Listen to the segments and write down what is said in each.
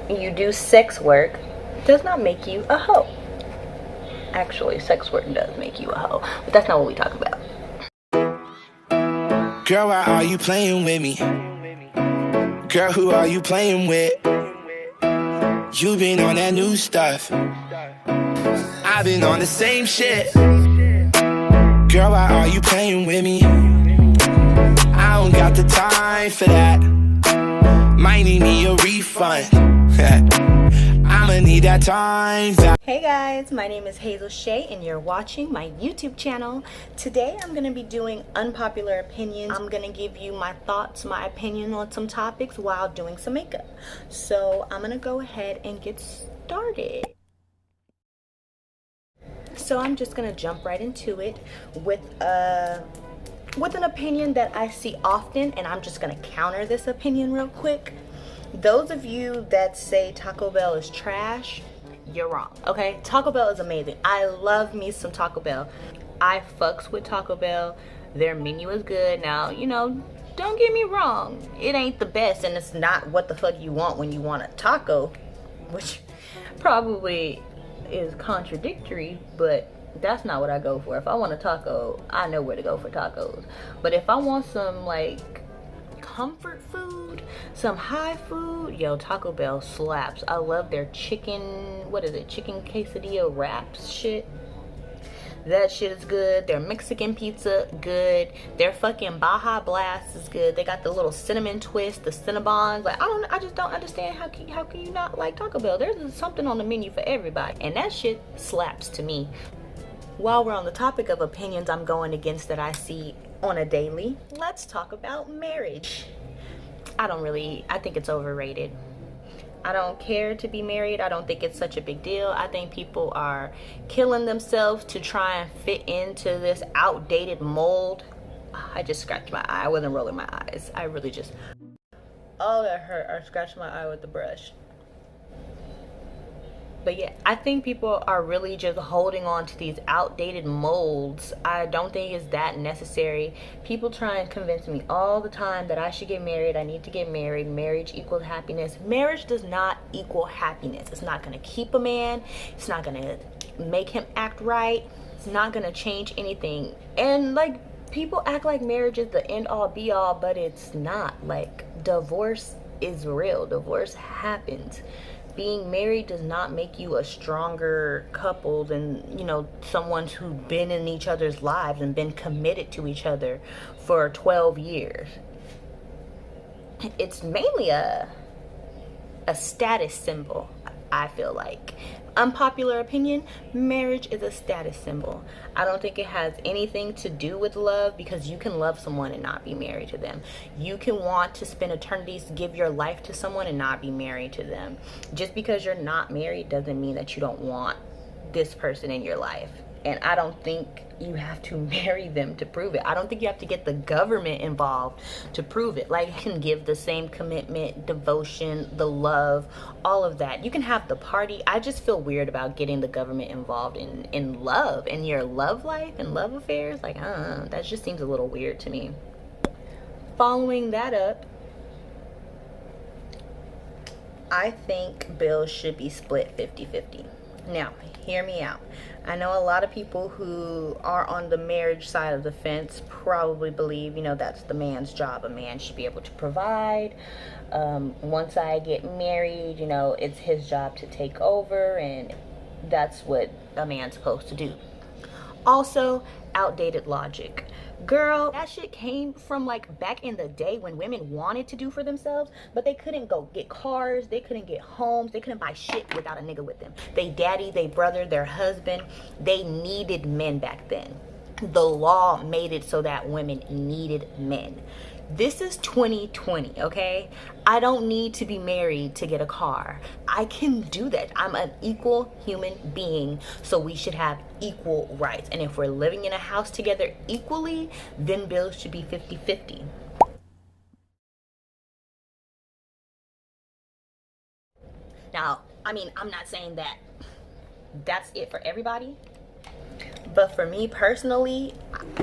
you do sex work does not make you a hoe. Actually, sex work does make you a hoe, but that's not what we talk about. Girl, why are you playing with me? Girl, who are you playing with? You been on that new stuff. I've been on the same shit. Girl, why are you playing with me? I don't got the time for that. Might need me a refund. I'ma need that time back. Hey guys, my name is Hazel Shay and you're watching my YouTube channel. Today I'm going to be doing unpopular opinions. I'm going to give you my thoughts, my opinion on some topics while doing some makeup. So I'm going to go ahead and get started. So I'm just going to jump right into it with an opinion that I see often, and I'm just going to counter this opinion real quick. Those of you that say Taco Bell is trash, you're wrong, okay? Taco Bell is amazing. I love me some Taco Bell. I fucks with Taco Bell. Their menu is good. Now, you know, don't get me wrong. It ain't the best, and it's not what the fuck you want when you want a taco, which probably is contradictory, but that's not what I go for. If I want a taco, I know where to go for tacos. But if I want some, like, comfort food, some high food, yo, Taco Bell slaps. I love their chicken, what is it, chicken quesadilla wraps shit. That shit is good. Their Mexican pizza, good. Their fucking Baja Blast is good. They got the little cinnamon twist, the Cinnabons. Like, I just don't understand how can you not like Taco Bell? There's something on the menu for everybody, and that shit slaps to me. While we're on the topic of opinions I'm going against that I see on a daily, let's talk about marriage. I think it's overrated. I don't care to be married. I don't think it's such a big deal. I think people are killing themselves to try and fit into this outdated mold. I just scratched my eye. I wasn't rolling my eyes. I really just, oh, that hurt. I scratched my eye with the brush. But yeah, I think people are really just holding on to these outdated molds. I don't think it's that necessary. People try and convince me all the time that I should get married. I need to get married. Marriage equals happiness. Marriage does not equal happiness. It's not going to keep a man. It's not going to make him act right. It's not going to change anything. And like, people act like marriage is the end all be all, but it's not. Like, divorce is real. Divorce happens. Being married does not make you a stronger couple than, you know, someone who's been in each other's lives and been committed to each other for 12 years. It's mainly a status symbol, I feel like. Unpopular opinion, marriage is a status symbol. I don't think it has anything to do with love, because you can love someone and not be married to them. You can want to spend eternities, give your life to someone and not be married to them. Just because you're not married doesn't mean that you don't want this person in your life. And I don't think you have to marry them to prove it. I don't think you have to get the government involved to prove it. Like, you can give the same commitment, devotion, the love, all of that. You can have the party. I just feel weird about getting the government involved in love, in your love life and love affairs. Like, that just seems a little weird to me. Following that up, I think bills should be split 50-50. Now, hear me out. I know a lot of people who are on the marriage side of the fence probably believe, you know, that's the man's job. A man should be able to provide. Once I get married, you know, it's his job to take over, and that's what a man's supposed to do. Also, outdated logic. Girl, that shit came from like back in the day when women wanted to do for themselves, but they couldn't go get cars, they couldn't get homes, they couldn't buy shit without a nigga with them. They daddy, they brother, their husband, they needed men back then. The law made it so that women needed men. This is 2020, okay? I don't need to be married to get a car. I can do that. I'm an equal human being, so we should have equal rights. And if we're living in a house together equally, then bills should be 50-50. Now, I mean, I'm not saying that that's it for everybody, But for me personally,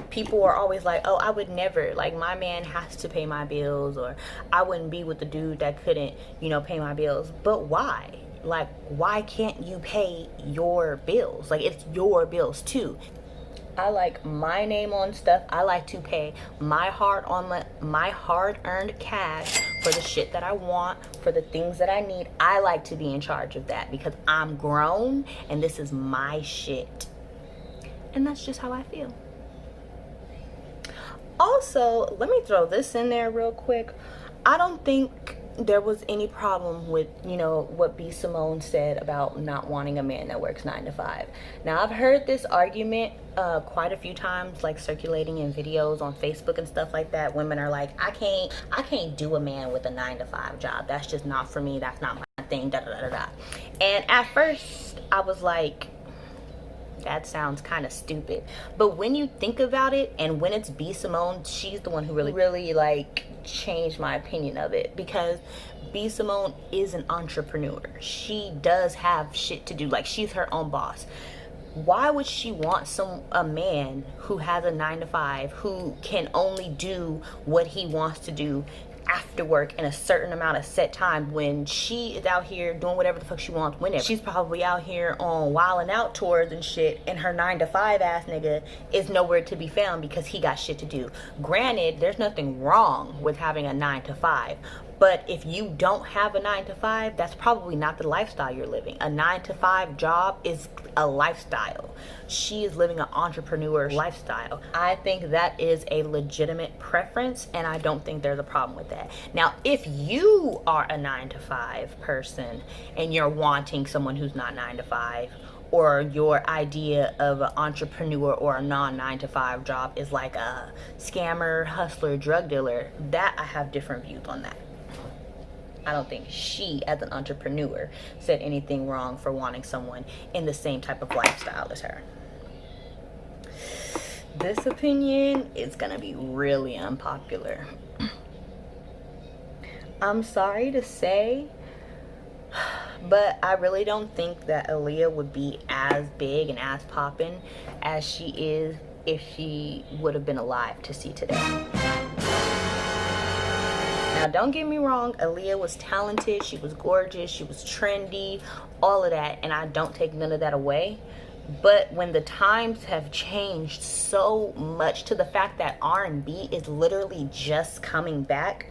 people are always like, oh, I would never, like, my man has to pay my bills, or I wouldn't be with the dude that couldn't, you know, pay my bills. But why? Like, why can't you pay your bills? Like, it's your bills too. I like my name on stuff. I like to pay my hard-earned cash for the shit that I want, for the things that I need. I like to be in charge of that because I'm grown and this is my shit. And that's just how I feel. Also, let me throw this in there real quick. I don't think there was any problem with, you know, what B. Simone said about not wanting a man that works 9 to 5. Now, I've heard this argument quite a few times, like circulating in videos on Facebook and stuff like that. Women are like, I can't do a man with a 9 to 5 job. That's just not for me. That's not my thing. Da da da da. And at first, I was like, that sounds kind of stupid. But when you think about it, and when it's B. Simone, she's the one who really like changed my opinion of it, because B. Simone is an entrepreneur. She does have shit to do. Like, she's her own boss. Why would she want a man who has a 9 to 5, who can only do what he wants to do after work in a certain amount of set time, when she is out here doing whatever the fuck she wants whenever? She's probably out here on wilding out tours and shit, and her 9 to 5 ass nigga is nowhere to be found because he got shit to do. Granted, there's nothing wrong with having a 9 to 5, but if you don't have a 9 to 5, that's probably not the lifestyle you're living. A 9 to 5 job is a lifestyle. She is living an entrepreneur lifestyle. I think that is a legitimate preference, and I don't think there's a problem with that. Now, if you are a 9 to 5 person and you're wanting someone who's not 9 to 5, or your idea of an entrepreneur or a non-9 to 5 job is like a scammer, hustler, drug dealer, that I have different views on that. I don't think she, as an entrepreneur, said anything wrong for wanting someone in the same type of lifestyle as her. This opinion is gonna be really unpopular. I'm sorry to say, but I really don't think that Aaliyah would be as big and as poppin' as she is if she would have been alive to see today. Now, don't get me wrong, Aaliyah was talented, she was gorgeous, she was trendy, all of that, and I don't take none of that away. But when the times have changed so much to the fact that R&B is literally just coming back,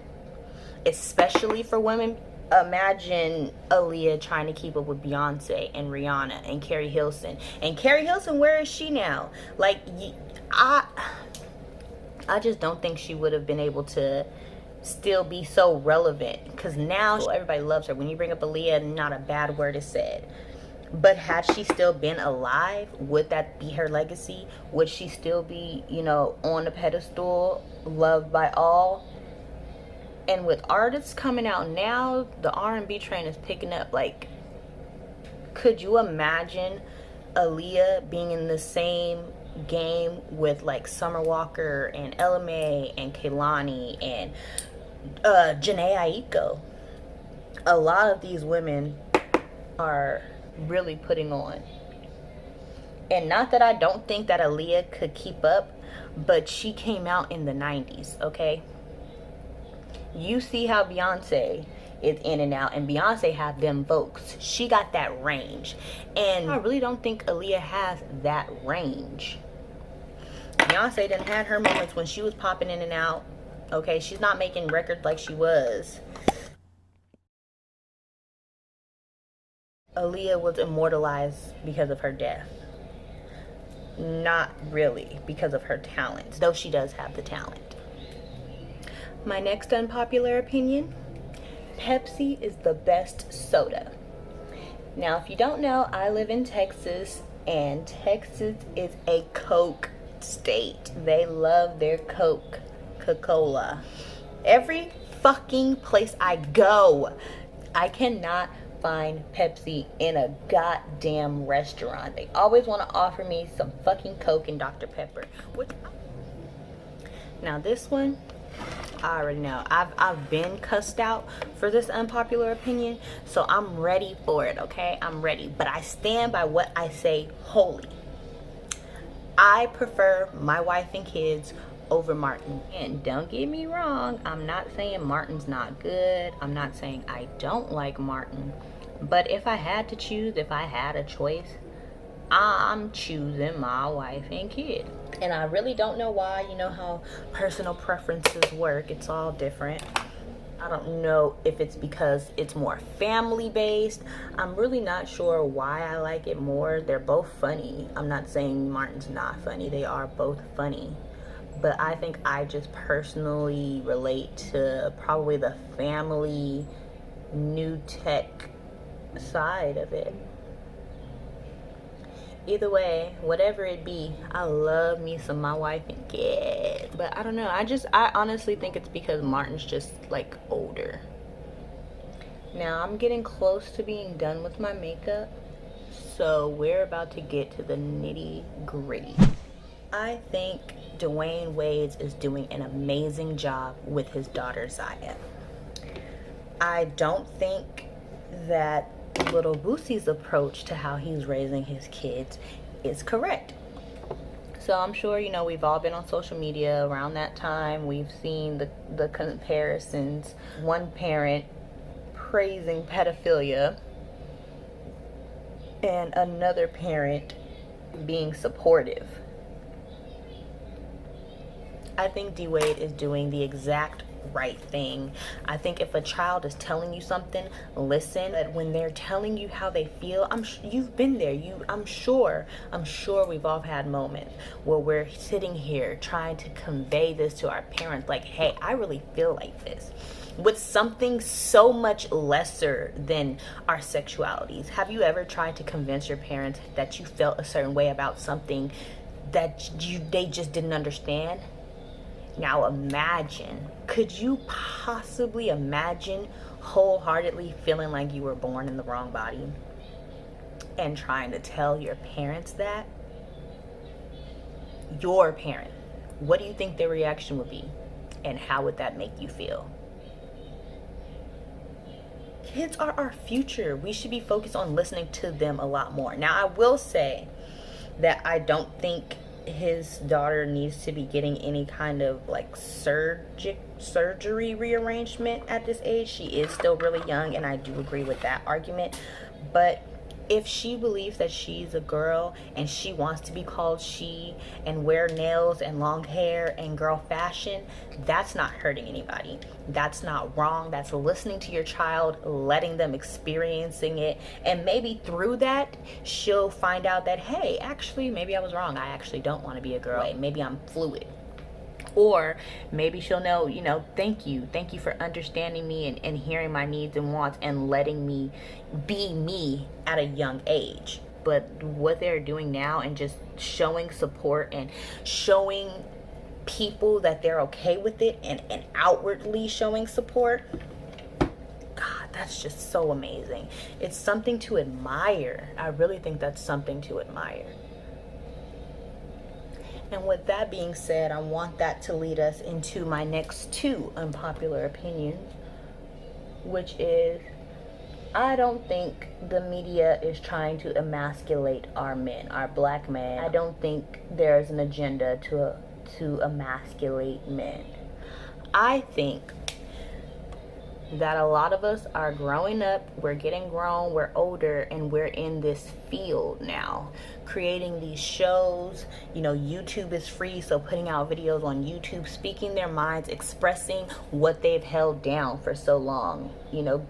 especially for women, imagine Aaliyah trying to keep up with Beyonce and Rihanna and Carrie Hilson. And Carrie Hilson, where is she now? Like, I just don't think she would have been able to still be so relevant, because now everybody loves her. When you bring up Aaliyah, not a bad word is said. But had she still been alive, would that be her legacy? Would she still be, you know, on the pedestal, loved by all? And with artists coming out now, the R&B train is picking up. Like, could you imagine Aaliyah being in the same game with like Summer Walker and Ella Mai and Kehlani and Janae Aiko? A lot of these women are really putting on. And not that I don't think that Aaliyah could keep up, but she came out in the 90s, okay? You see how Beyonce is in and out, and Beyonce had them vocals. She got that range. And I really don't think Aaliyah has that range. Beyonce done had her moments when she was popping in and out. Okay, she's not making records like she was. Aaliyah was immortalized because of her death. Not really because of her talent, though she does have the talent. My next unpopular opinion, Pepsi is the best soda. Now, if you don't know, I live in Texas, and Texas is a Coke state. They love their Coca-Cola. Every fucking place I go, I cannot find Pepsi in a goddamn restaurant. They always want to offer me some fucking Coke and Dr. Pepper. Now this one, I already know. I've been cussed out for this unpopular opinion, so I'm ready for it, okay? I'm ready. But I stand by what I say wholly. I prefer my wife and kids over Martin. And don't get me wrong, I'm not saying Martin's not good. I'm not saying I don't like Martin. But if I had to choose, if I had a choice, I'm choosing my wife and kid. And I really don't know why. You know how personal preferences work. It's all different. I don't know if it's because it's more family based. I'm really not sure why I like it more. They're both funny. I'm not saying Martin's not funny. They are both funny. But I think I just personally relate to probably the family new tech side of it. Either way, whatever it be, I love me some my wife and kid. But I don't know, I honestly think it's because Martin's just like older. Now I'm getting close to being done with my makeup, so we're about to get to the nitty gritty. I think Dwayne Wade is doing an amazing job with his daughter Zaya. I don't think that little Boosie's approach to how he's raising his kids is correct. So I'm sure, you know, we've all been on social media around that time. We've seen the comparisons. One parent praising pedophilia and another parent being supportive. I think D. Wade is doing the exact right thing. I think if a child is telling you something, listen. That when they're telling you how they feel, you've been there. I'm sure we've all had moments where we're sitting here trying to convey this to our parents, like, hey, I really feel like this, with something so much lesser than our sexualities. Have you ever tried to convince your parents that you felt a certain way about something that they just didn't understand? Now imagine, could you possibly imagine wholeheartedly feeling like you were born in the wrong body and trying to tell your parents that? Your parent. What do you think their reaction would be? And how would that make you feel? Kids are our future. We should be focused on listening to them a lot more. Now, I will say that I don't think his daughter needs to be getting any kind of like surgery rearrangement at this age. She is still really young, and I do agree with that argument. But if she believes that she's a girl and she wants to be called she and wear nails and long hair and girl fashion, that's not hurting anybody. That's not wrong. That's listening to your child, letting them experiencing it, and maybe through that she'll find out that, hey, actually maybe I was wrong. I actually don't want to be a girl. Maybe I'm fluid. Or maybe she'll know, you know, thank you for understanding me and hearing my needs and wants and letting me be me at a young age. But what they're doing now and just showing support and showing people that they're okay with it and outwardly showing support, God, that's just so amazing. It's something to admire. I really think that's something to admire. And with that being said, I want that to lead us into my next two unpopular opinions, which is, I don't think the media is trying to emasculate our men, our black men. I don't think there's an agenda to emasculate men. I think that a lot of us are growing up, we're getting grown, we're older, and we're in this field now, creating these shows. You know, YouTube is free, so putting out videos on YouTube, speaking their minds, expressing what they've held down for so long. You know,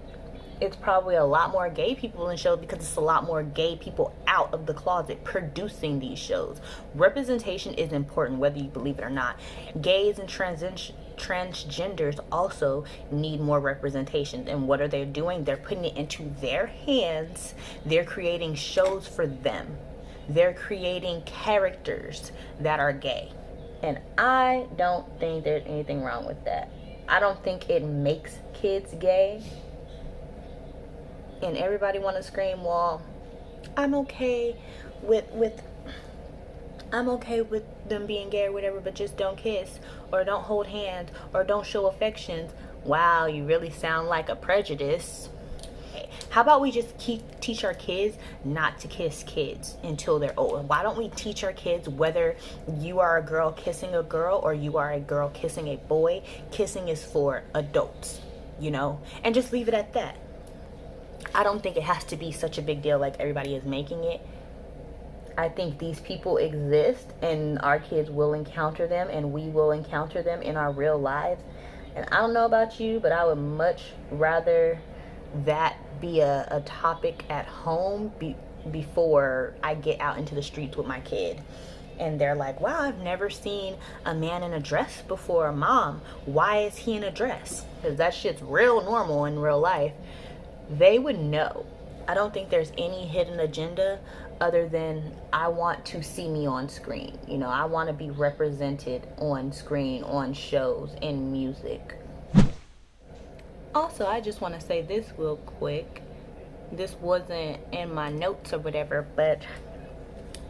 it's probably a lot more gay people in shows because it's a lot more gay people out of the closet producing these shows. Representation is important, whether you believe it or not. Gays and transgenders also need more representation. And what are they doing? They're putting it into their hands. They're creating shows for them. They're creating characters that are gay. And I don't think there's anything wrong with that. I don't think it makes kids gay. And everybody want to scream, well, I'm okay with them being gay or whatever, but just don't kiss or don't hold hands or don't show affections. Wow, you really sound like a prejudice. How about we just teach our kids not to kiss kids until they're old? Why don't we teach our kids, whether you are a girl kissing a girl or you are a girl kissing a boy, kissing is for adults, you know, and just leave it at that. I don't think it has to be such a big deal like everybody is making it. I think these people exist and our kids will encounter them and we will encounter them in our real lives. And I don't know about you, but I would much rather that be a topic at home before I get out into the streets with my kid. And they're like, wow, I've never seen a man in a dress before. Mom, why is he in a dress? Because that shit's real normal in real life. They would know. I don't think there's any hidden agenda other than I want to see me on screen. You know, I want to be represented on screen, on shows, in music. Also, I just want to say this real quick. This wasn't in my notes or whatever, but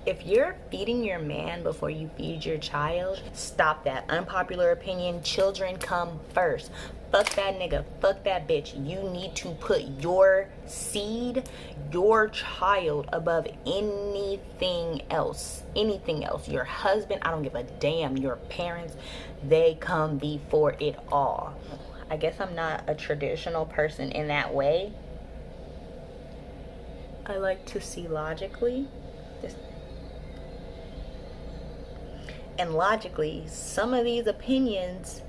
if you're feeding your man before you feed your child, stop that. Unpopular opinion, children come first. Fuck that nigga, fuck that bitch. You need to put your seed, your child above anything else. Anything else. Your husband, I don't give a damn. Your parents, they come before it all. I guess I'm not a traditional person in that way. I like to see logically. And logically, some of these opinions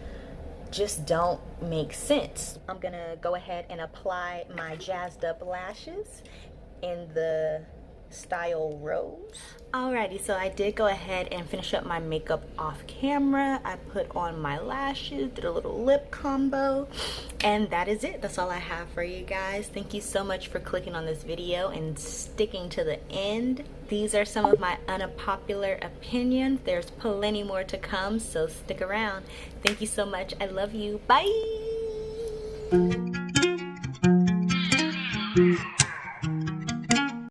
just don't make sense. I'm gonna go ahead and apply my jazzed up lashes in the style Rose. Alrighty, so I did go ahead and finish up my makeup off camera. I put on my lashes, did a little lip combo, and that is it. That's all I have for you guys. Thank you so much for clicking on this video and sticking to the end. These are some of my unpopular opinions. There's plenty more to come, so stick around. Thank you so much. I love you. Bye.